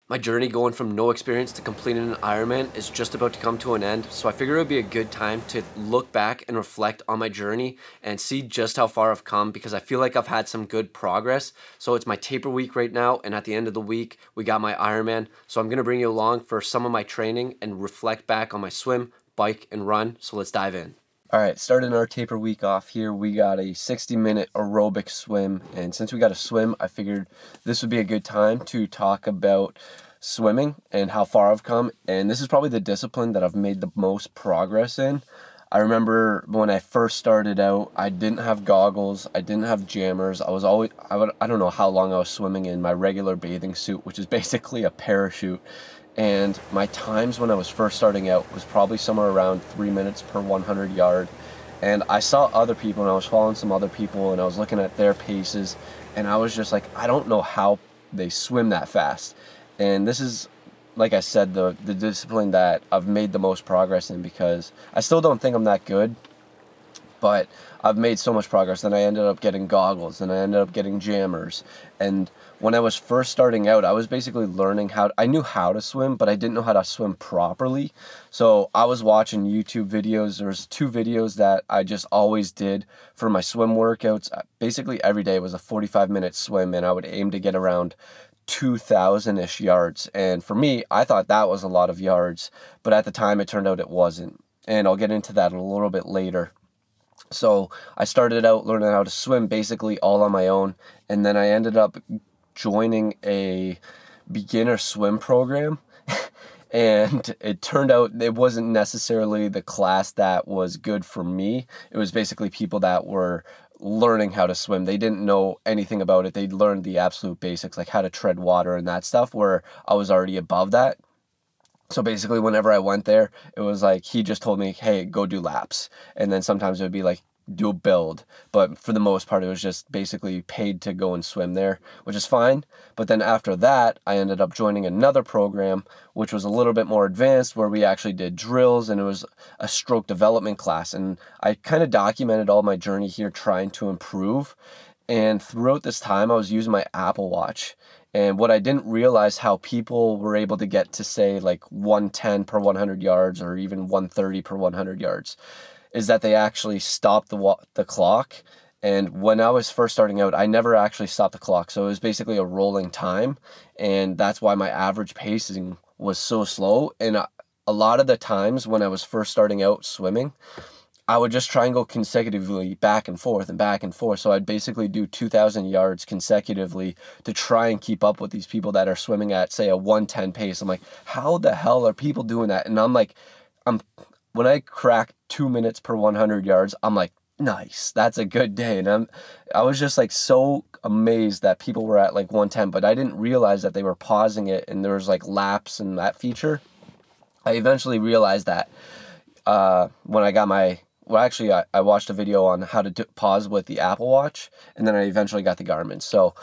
My journey going from no experience to completing an Ironman is just about to come to an end, so I figured it would be a good time to look back and reflect on my journey and see just how far I've come, because I feel like I've had some good progress. So it's my taper week right now, and at the end of the week we got my Ironman, so I'm going to bring you along for some of my training and reflect back on my swim, bike, and run. So let's dive in. All right, starting our taper week off here, we got a 60-minute aerobic swim. And since we got a swim, I figured this would be a good time to talk about swimming and how far I've come. And this is probably the discipline that I've made the most progress in. I remember when I first started out, I didn't have goggles, I didn't have jammers. I don't know how long I was swimming in my regular bathing suit, which is basically a parachute. And my times when I was first starting out was probably somewhere around 3 minutes per 100 yard. And I saw other people, and I was following some other people, and I was looking at their paces, and I was just like, I don't know how they swim that fast. And this is, like I said, the discipline that I've made the most progress in, because I still don't think I'm that good, but I've made so much progress. Then I ended up getting goggles, and I ended up getting jammers. And when I was first starting out, I was basically learning I knew how to swim, but I didn't know how to swim properly. So I was watching YouTube videos. There's 2 videos that I just always did for my swim workouts. Basically every day was a 45-minute swim, and I would aim to get around 2,000-ish yards. And for me, I thought that was a lot of yards, but at the time it turned out it wasn't. And I'll get into that a little bit later. So I started out learning how to swim basically all on my own, and then I ended up joining a beginner swim program. And it turned out it wasn't necessarily the class that was good for me. It was basically people that were learning how to swim. They didn't know anything about it. They'd learned the absolute basics, like how to tread water and that stuff, where I was already above that. So basically, whenever I went there, it was like he just told me, hey, go do laps. And then sometimes it would be like, do a build. But for the most part, it was just basically paid to go and swim there, which is fine. But then after that, I ended up joining another program, which was a little bit more advanced, where we actually did drills, and it was a stroke development class. And I kind of documented all my journey here trying to improve. And throughout this time, I was using my Apple Watch. And what I didn't realize, how people were able to get to, say, like 110 per 100 yards or even 130 per 100 yards, is that they actually stopped the clock. And when I was first starting out, I never actually stopped the clock. So it was basically a rolling time. And that's why my average pacing was so slow. And a lot of the times when I was first starting out swimming, I would just try and go consecutively back and forth and back and forth. So I'd basically do 2,000 yards consecutively to try and keep up with these people that are swimming at, say, a 110 pace. I'm like, how the hell are people doing that? And I'm like, when I crack 2 minutes per 100 yards, I'm like, nice, that's a good day. And I was just like so amazed that people were at like 110, but I didn't realize that they were pausing it and there was like laps and that feature. I eventually realized that when I got my, well, actually, I watched a video on how to pause with the Apple Watch, and then I eventually got the Garmin. So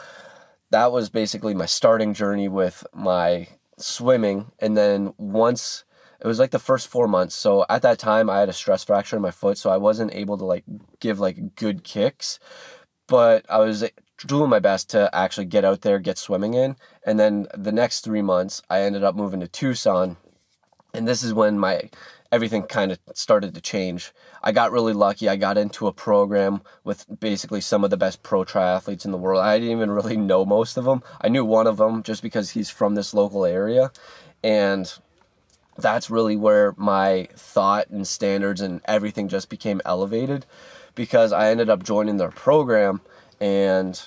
that was basically my starting journey with my swimming. And then once, it was like the first 4 months. So at that time, I had a stress fracture in my foot, so I wasn't able to like give like good kicks. But I was doing my best to actually get out there, get swimming in. And then the next 3 months, I ended up moving to Tucson. And this is when everything kind of started to change. I got really lucky. I got into a program with basically some of the best pro triathletes in the world. I didn't even really know most of them. I knew one of them just because he's from this local area. And that's really where my thought and standards and everything just became elevated, because I ended up joining their program. And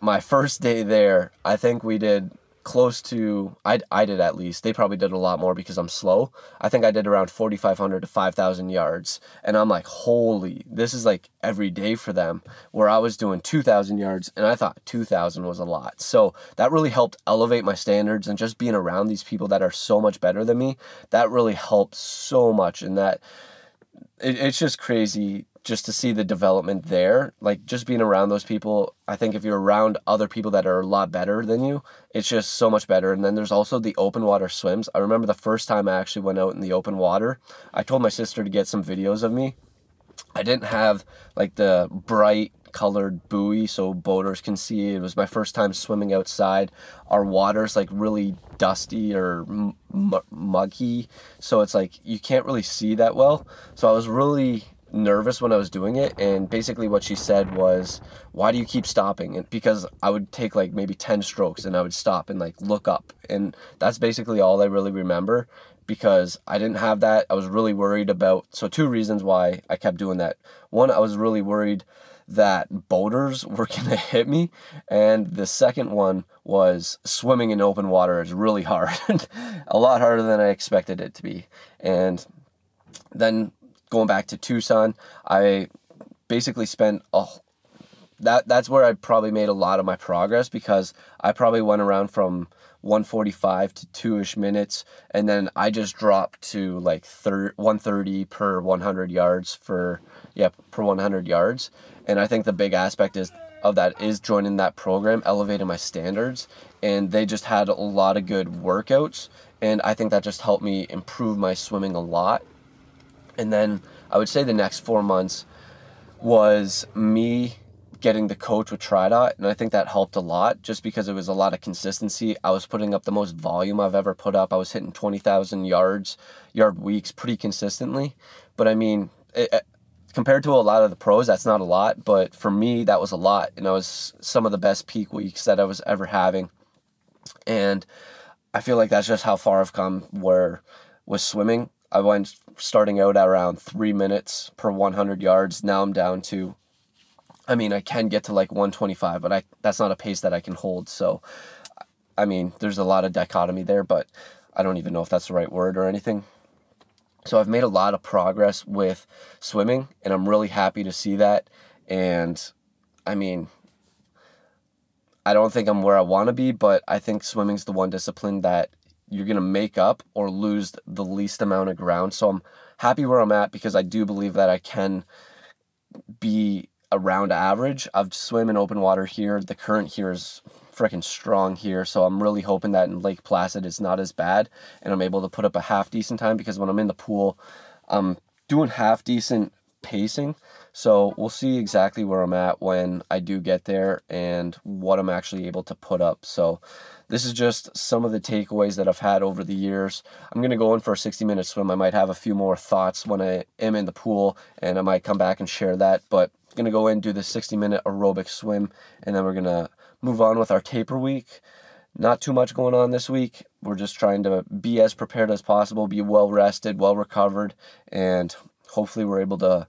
my first day there, I think we did close to, I did at least, they probably did a lot more because I'm slow. I think I did around 4,500 to 5,000 yards. And I'm like, holy, this is like every day for them, where I was doing 2,000 yards and I thought 2,000 was a lot. So that really helped elevate my standards, and just being around these people that are so much better than me, that really helped so much. And that it's just crazy just to see the development there. Like, just being around those people, I think if you're around other people that are a lot better than you, it's just so much better. And then there's also the open water swims. I remember the first time I actually went out in the open water, I told my sister to get some videos of me. I didn't have like the bright colored buoy so boaters can see. It was my first time swimming outside. Our water's like really dusty or muggy, so it's like you can't really see that well. So I was really nervous when I was doing it, and basically what she said was, why do you keep stopping? And because I would take like maybe 10 strokes and I would stop and like look up, and that's basically all I really remember, because I didn't have that. I was really worried about, so two reasons why I kept doing that. One, I was really worried that boaters were gonna hit me, and the second one was swimming in open water is really hard. A lot harder than I expected it to be. And then going back to Tucson, I basically spent that's where I probably made a lot of my progress, because I probably went around from 145 to 2-ish minutes, and then I just dropped to like 130 per 100 yards per 100 yards. And I think the big aspect of that is joining that program, elevating my standards, and they just had a lot of good workouts, and I think that just helped me improve my swimming a lot. And then I would say the next 4 months was me getting the coach with TriDot, and I think that helped a lot, just because it was a lot of consistency. I was putting up the most volume I've ever put up. I was hitting 20,000 yard weeks pretty consistently. But I mean, compared to a lot of the pros, that's not a lot, but for me, that was a lot, and I was some of the best peak weeks that I was ever having. And I feel like that's just how far I've come. Where with swimming, I went starting out at around 3 minutes per 100 yards. Now I'm down to, I mean, I can get to like 125, but that's not a pace that I can hold. So, I mean, there's a lot of dichotomy there, but I don't even know if that's the right word or anything. So I've made a lot of progress with swimming, and I'm really happy to see that. And I mean, I don't think I'm where I want to be, but I think swimming's the one discipline that you're going to make up or lose the least amount of ground. So I'm happy where I'm at, because I do believe that I can be around average. I've swim in open water here. The current here is freaking strong here, so I'm really hoping that in Lake Placid it's not as bad, and I'm able to put up a half decent time, because when I'm in the pool, I'm doing half decent pacing. So we'll see exactly where I'm at when I do get there and what I'm actually able to put up. So this is just some of the takeaways that I've had over the years. I'm going to go in for a 60-minute swim. I might have a few more thoughts when I am in the pool, and I might come back and share that, but I'm going to go in and do the 60-minute aerobic swim, and then we're going to move on with our taper week. Not too much going on this week. We're just trying to be as prepared as possible, be well rested, well recovered, and hopefully we're able to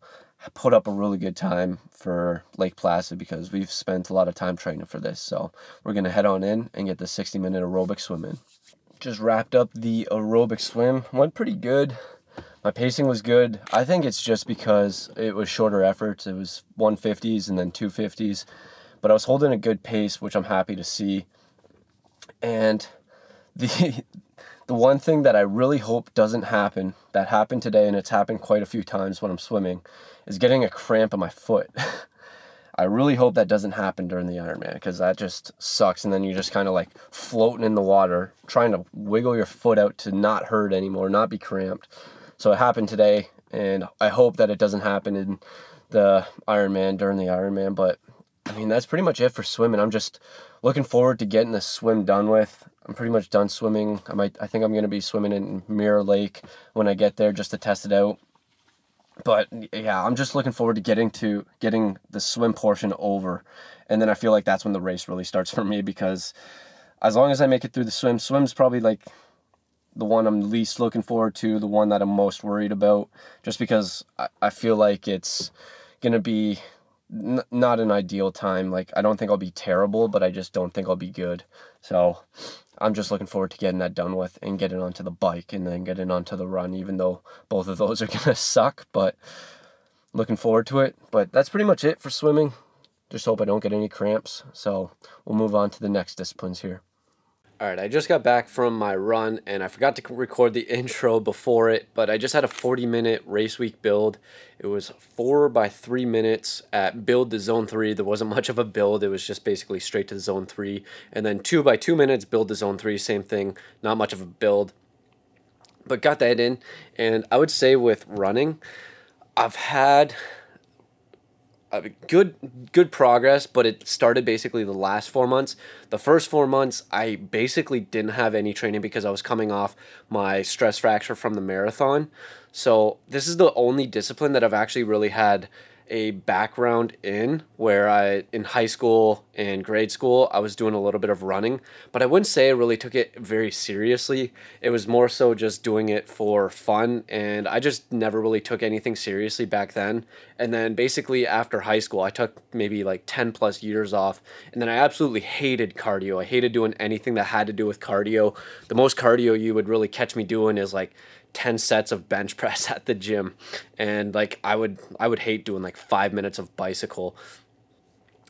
put up a really good time for Lake Placid, because we've spent a lot of time training for this. So we're going to head on in and get the 60-minute aerobic swim in. Just wrapped up the aerobic swim. Went pretty good. My pacing was good. I think it's just because it was shorter efforts. It was 150s and then 250s. But I was holding a good pace, which I'm happy to see. And the one thing that I really hope doesn't happen, that happened today, and it's happened quite a few times when I'm swimming, is getting a cramp in my foot. I really hope that doesn't happen during the Ironman, because that just sucks. And then you're just kind of like floating in the water, trying to wiggle your foot out to not hurt anymore, not be cramped. So it happened today, and I hope that it doesn't happen in the Ironman, during the Ironman. But I mean, that's pretty much it for swimming. I'm just looking forward to getting this swim done with. I'm pretty much done swimming. I think I'm going to be swimming in Mirror Lake when I get there, just to test it out. But yeah, I'm just looking forward to getting the swim portion over. And then I feel like that's when the race really starts for me, because as long as I make it through the swim's probably like the one I'm least looking forward to, the one that I'm most worried about, just because I feel like it's going to be not an ideal time. Like, I don't think I'll be terrible, but I just don't think I'll be good. So I'm just looking forward to getting that done with and getting onto the bike and then getting onto the run, even though both of those are going to suck, but looking forward to it. But that's pretty much it for swimming. Just hope I don't get any cramps. So we'll move on to the next disciplines here. All right, I just got back from my run, and I forgot to record the intro before it, but I just had a 40-minute race week build. It was 4 by 3 minutes at build to zone 3. There wasn't much of a build. It was just basically straight to zone 3. And then 2 by 2 minutes, build to zone 3, same thing, not much of a build. But got that in, and I would say with running, I've had good progress, but it started basically the last 4 months. The first 4 months, I basically didn't have any training because I was coming off my stress fracture from the marathon. So this is the only discipline that I've actually really had a background in, where in high school and grade school I was doing a little bit of running, but I wouldn't say I really took it very seriously. It was more so just doing it for fun, and I just never really took anything seriously back then. And then basically after high school I took maybe like 10 plus years off, and then I absolutely hated cardio. I hated doing anything that had to do with cardio. The most cardio you would really catch me doing is like 10 sets of bench press at the gym, and like I would hate doing like 5 minutes of bicycle.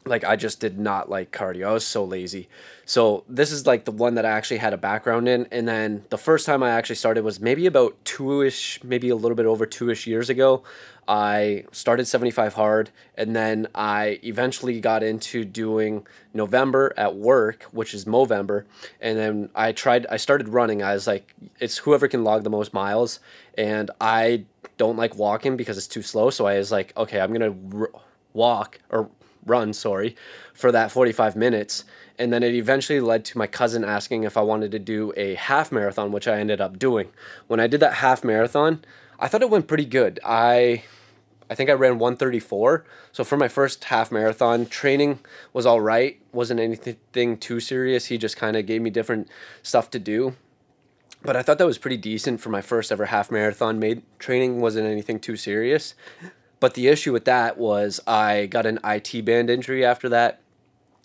Like, I just did not like cardio. I was so lazy. So this is like the one that I actually had a background in. And then the first time I actually started was maybe about two-ish, maybe a little bit over 2-ish years ago. I started 75 hard, and then I eventually got into doing November at work, which is Movember. And then I started running. I was like, it's whoever can log the most miles. And I don't like walking because it's too slow. So I was like, okay, I'm going to walk or run, sorry, for that 45 minutes. And then it eventually led to my cousin asking if I wanted to do a half marathon, which I ended up doing. When I did that half marathon, I thought it went pretty good. I think I ran 134. So for my first half marathon, training was all right. Wasn't anything too serious. He just kind of gave me different stuff to do. But I thought that was pretty decent for my first ever half marathon. Training wasn't anything too serious. But the issue with that was I got an IT band injury after that,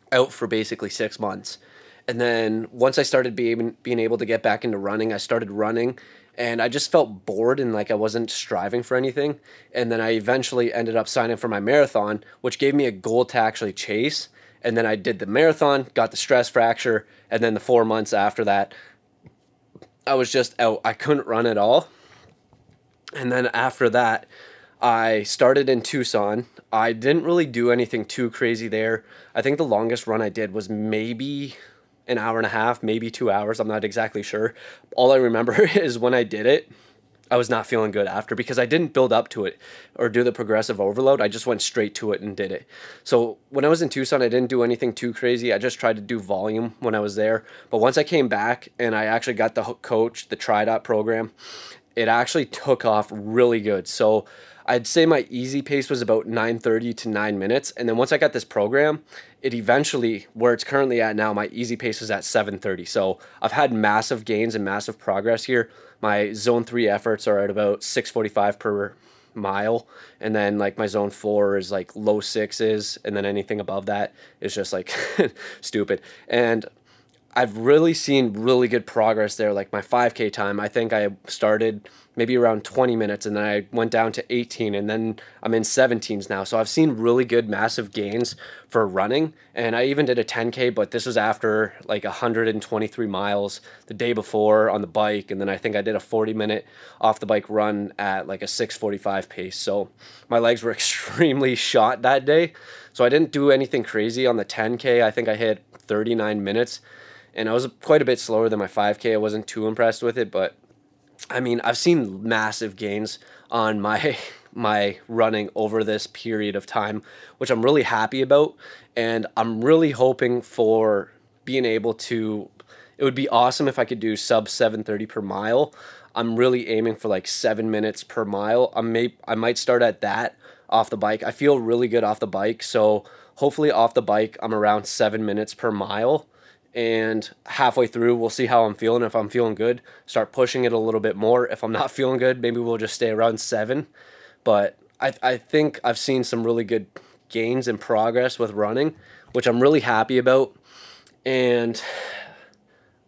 out for basically 6 months. And then once I started being able to get back into running, I started running, and I just felt bored and like I wasn't striving for anything. And then I eventually ended up signing for my marathon, which gave me a goal to actually chase. And then I did the marathon, got the stress fracture, and then the 4 months after that, I was just out. I couldn't run at all. And then after that, I started in Tucson. I didn't really do anything too crazy there. I think the longest run I did was maybe an hour and a half, maybe 2 hours. I'm not exactly sure. All I remember is when I did it, I was not feeling good after, because I didn't build up to it or do the progressive overload. I just went straight to it and did it. So when I was in Tucson, I didn't do anything too crazy. I just tried to do volume when I was there. But once I came back and I actually got the coach, the TriDot program, it actually took off really good. So I'd say my easy pace was about 9:30 to 9 minutes. And then once I got this program, it eventually, where it's currently at now, my easy pace is at 7:30. So I've had massive gains and massive progress here. My zone 3 efforts are at about 6:45 per mile. And then like my zone 4 is like low sixes. And then anything above that is just like stupid. And I've really seen really good progress there. Like my 5K time, I think I started maybe around 20 minutes, and then I went down to 18, and then I'm in 17s now. So I've seen really good massive gains for running. And I even did a 10K, but this was after like 123 miles the day before on the bike. And then I think I did a 40-minute off the bike run at like a 6:45 pace. So my legs were extremely shot that day. So I didn't do anything crazy on the 10K. I think I hit 39 minutes. And I was quite a bit slower than my 5K. I wasn't too impressed with it, but I mean, I've seen massive gains on my my running over this period of time, which I'm really happy about. And I'm really hoping for being able to, it would be awesome if I could do sub 7:30 per mile. I'm really aiming for like 7 minutes per mile. I might start at that off the bike. I feel really good off the bike, so hopefully off the bike I'm around 7 minutes per mile. And halfway through, we'll see how I'm feeling. If I'm feeling good, start pushing it a little bit more. If I'm not feeling good, maybe we'll just stay around 7. But I think I've seen some really good gains and progress with running, which I'm really happy about. And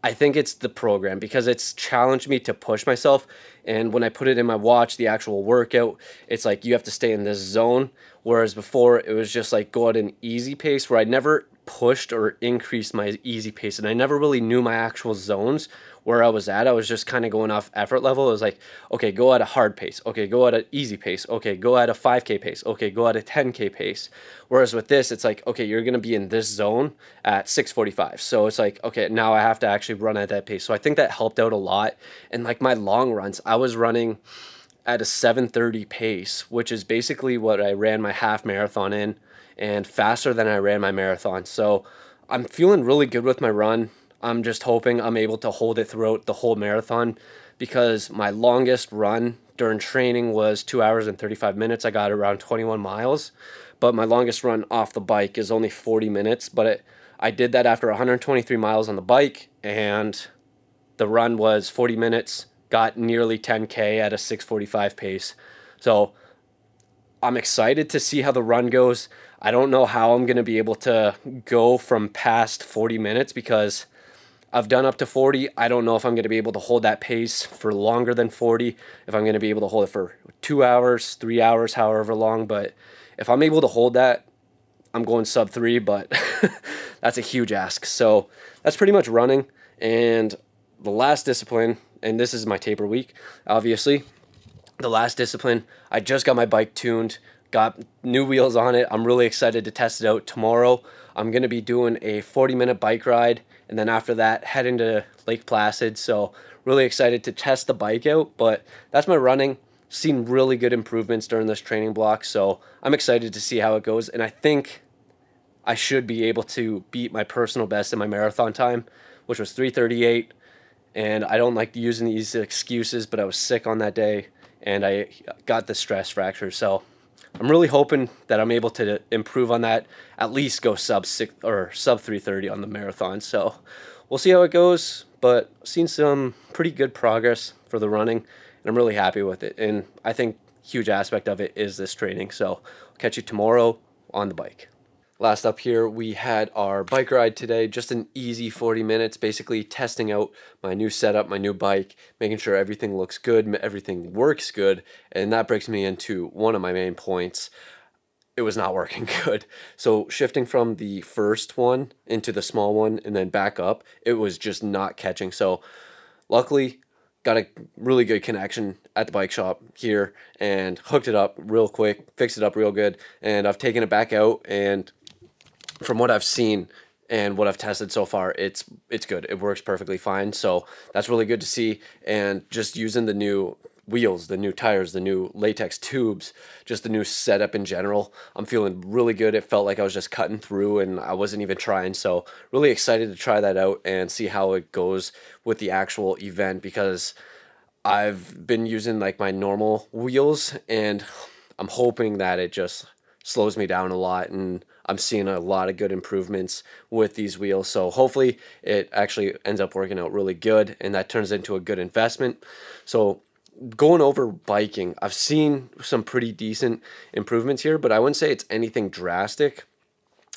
I think it's the program, because it's challenged me to push myself. And when I put it in my watch, the actual workout, it's like you have to stay in this zone. Whereas before, it was just like go at an easy pace, where I never pushed or increased my easy pace. And I never really knew my actual zones where I was at. I was just kind of going off effort level. It was like, okay, go at a hard pace. Okay, go at an easy pace. Okay, go at a 5K pace. Okay, go at a 10K pace. Whereas with this, it's like, okay, you're going to be in this zone at 6:45. So it's like, okay, now I have to actually run at that pace. So I think that helped out a lot. And like my long runs, I was running at a 7:30 pace, which is basically what I ran my half marathon in, and faster than I ran my marathon. So I'm feeling really good with my run. I'm just hoping I'm able to hold it throughout the whole marathon, because my longest run during training was 2 hours and 35 minutes. I got around 21 miles, but my longest run off the bike is only 40 minutes. But I did that after 123 miles on the bike, and the run was 40 minutes, got nearly 10K at a 6:45 pace. So I'm excited to see how the run goes. I don't know how I'm going to be able to go from past 40 minutes, because I've done up to 40. I don't know if I'm going to be able to hold that pace for longer than 40, if I'm going to be able to hold it for 2 hours, 3 hours, however long. But if I'm able to hold that, I'm going sub 3, but that's a huge ask. So that's pretty much running. And the last discipline, and this is my taper week, obviously, the last discipline, I just got my bike tuned, got new wheels on it. I'm really excited to test it out tomorrow. I'm going to be doing a 40-minute bike ride, and then after that, heading to Lake Placid. So really excited to test the bike out, but that's my running. Seen really good improvements during this training block, so I'm excited to see how it goes, and I think I should be able to beat my personal best in my marathon time, which was 3:38. And I don't like using these excuses, but I was sick on that day, and I got the stress fracture. So I'm really hoping that I'm able to improve on that, at least go sub 6 or sub 3:30 on the marathon. So we'll see how it goes, but I've seen some pretty good progress for the running, and I'm really happy with it. And I think huge aspect of it is this training. So I'll catch you tomorrow on the bike. Last up here, we had our bike ride today, just an easy 40 minutes, basically testing out my new setup, my new bike, making sure everything looks good, everything works good, and that brings me into one of my main points. It was not working good. So shifting from the first one into the small one and then back up, it was just not catching. So luckily, got a really good connection at the bike shop here and hooked it up real quick, fixed it up real good, and I've taken it back out, and from what I've seen and what I've tested so far, it's good. It works perfectly fine. So that's really good to see. And just using the new wheels, the new tires, the new latex tubes, just the new setup in general, I'm feeling really good. It felt like I was just cutting through and I wasn't even trying. So really excited to try that out and see how it goes with the actual event, because I've been using like my normal wheels, and I'm hoping that it just slows me down a lot, and I'm seeing a lot of good improvements with these wheels. So hopefully it actually ends up working out really good, and that turns into a good investment. So going over biking, I've seen some pretty decent improvements here, but I wouldn't say it's anything drastic.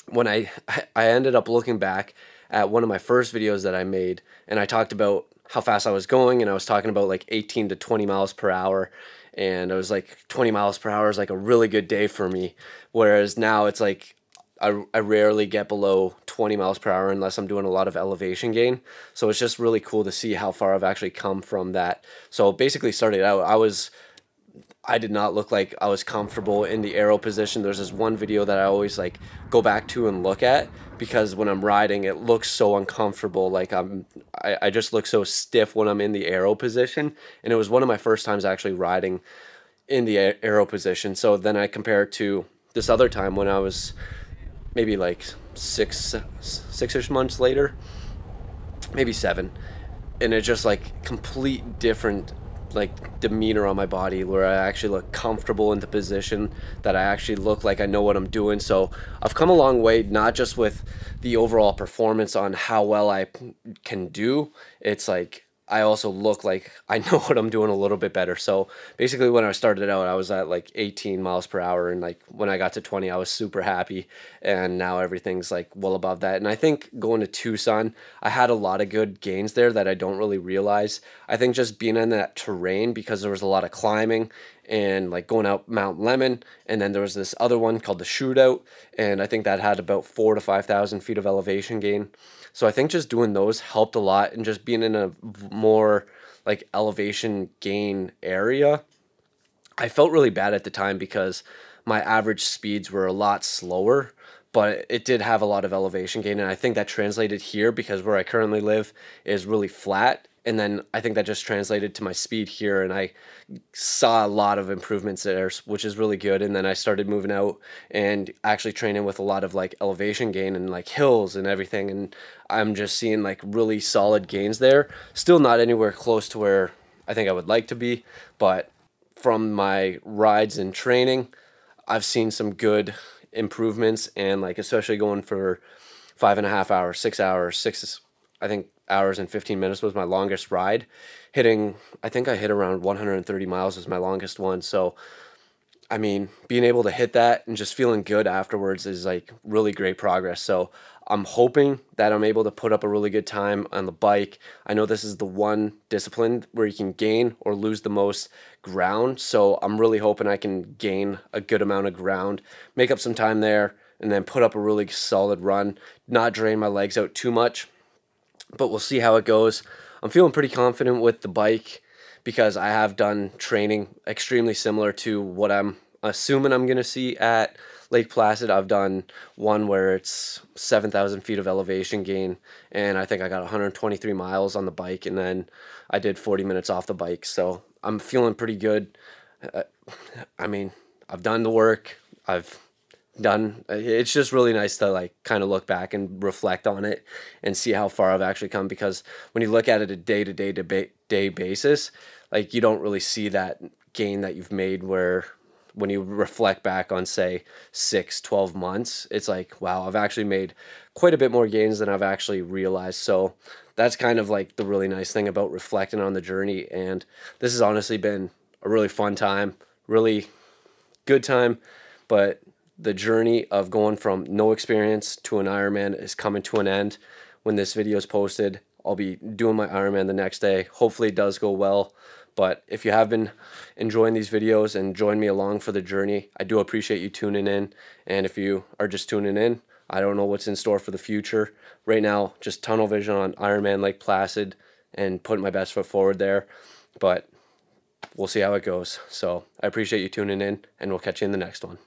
When I ended up looking back at one of my first videos that I made, and I talked about how fast I was going, and I was talking about like 18 to 20 miles per hour, and I was like 20 miles per hour is like a really good day for me, whereas now it's like I rarely get below 20 miles per hour unless I'm doing a lot of elevation gain. So it's just really cool to see how far I've actually come from that. So basically started out, I did not look like I was comfortable in the aero position. There's this one video that I always like go back to and look at, because when I'm riding, it looks so uncomfortable. Like I just look so stiff when I'm in the aero position. And it was one of my first times actually riding in the aero position. So then I compare it to this other time when I was maybe like six-ish months later, maybe 7. And it's just like complete different like demeanor on my body, where I actually look comfortable in the position, that I actually look like I know what I'm doing. So I've come a long way, not just with the overall performance on how well I can do. It's like I also look like I know what I'm doing a little bit better. So basically when I started out, I was at like 18 miles per hour, and like when I got to 20, I was super happy, and now everything's like well above that. And I think going to Tucson, I had a lot of good gains there that I don't really realize. I think just being in that terrain, because there was a lot of climbing and like going out Mount Lemon, and then there was this other one called the Shootout, and I think that had about 4,000 to 5,000 feet of elevation gain. So I think just doing those helped a lot, and just being in a more like elevation gain area. I felt really bad at the time because my average speeds were a lot slower, but it did have a lot of elevation gain, and I think that translated here, because where I currently live is really flat, And then I think that just translated to my speed here, and I saw a lot of improvements there, which is really good. And then I started moving out and actually training with a lot of like elevation gain and like hills and everything, and I'm just seeing like really solid gains there. Still not anywhere close to where I think I would like to be, but from my rides and training, I've seen some good improvements, and like especially going for 5.5 hours, 6 hours, I think hours and 15 minutes was my longest ride. I think I hit around 130 miles was my longest one. So I mean, being able to hit that and just feeling good afterwards is like really great progress. So I'm hoping that I'm able to put up a really good time on the bike. I know this is the one discipline where you can gain or lose the most ground. So I'm really hoping I can gain a good amount of ground, make up some time there, and then put up a really solid run, not drain my legs out too much. But we'll see how it goes. I'm feeling pretty confident with the bike because I have done training extremely similar to what I'm assuming I'm going to see at Lake Placid. I've done one where it's 7,000 feet of elevation gain, and I think I got 123 miles on the bike, and then I did 40 minutes off the bike. So I'm feeling pretty good. Uh, I mean, I've done the work. It's just really nice to like kind of look back and reflect on it and see how far I've actually come, because when you look at it a day basis, like you don't really see that gain that you've made, where when you reflect back on say 6-12 months, it's like, wow, I've actually made quite a bit more gains than I've actually realized. So that's kind of like the really nice thing about reflecting on the journey, and this has honestly been a really fun time, really good time. But the journey of going from no experience to an Ironman is coming to an end. When this video is posted, I'll be doing my Ironman the next day. Hopefully it does go well. But if you have been enjoying these videos and join me along for the journey, I do appreciate you tuning in. And if you are just tuning in, I don't know what's in store for the future. Right now, just tunnel vision on Ironman Lake Placid and putting my best foot forward there. But we'll see how it goes. So I appreciate you tuning in, and we'll catch you in the next one.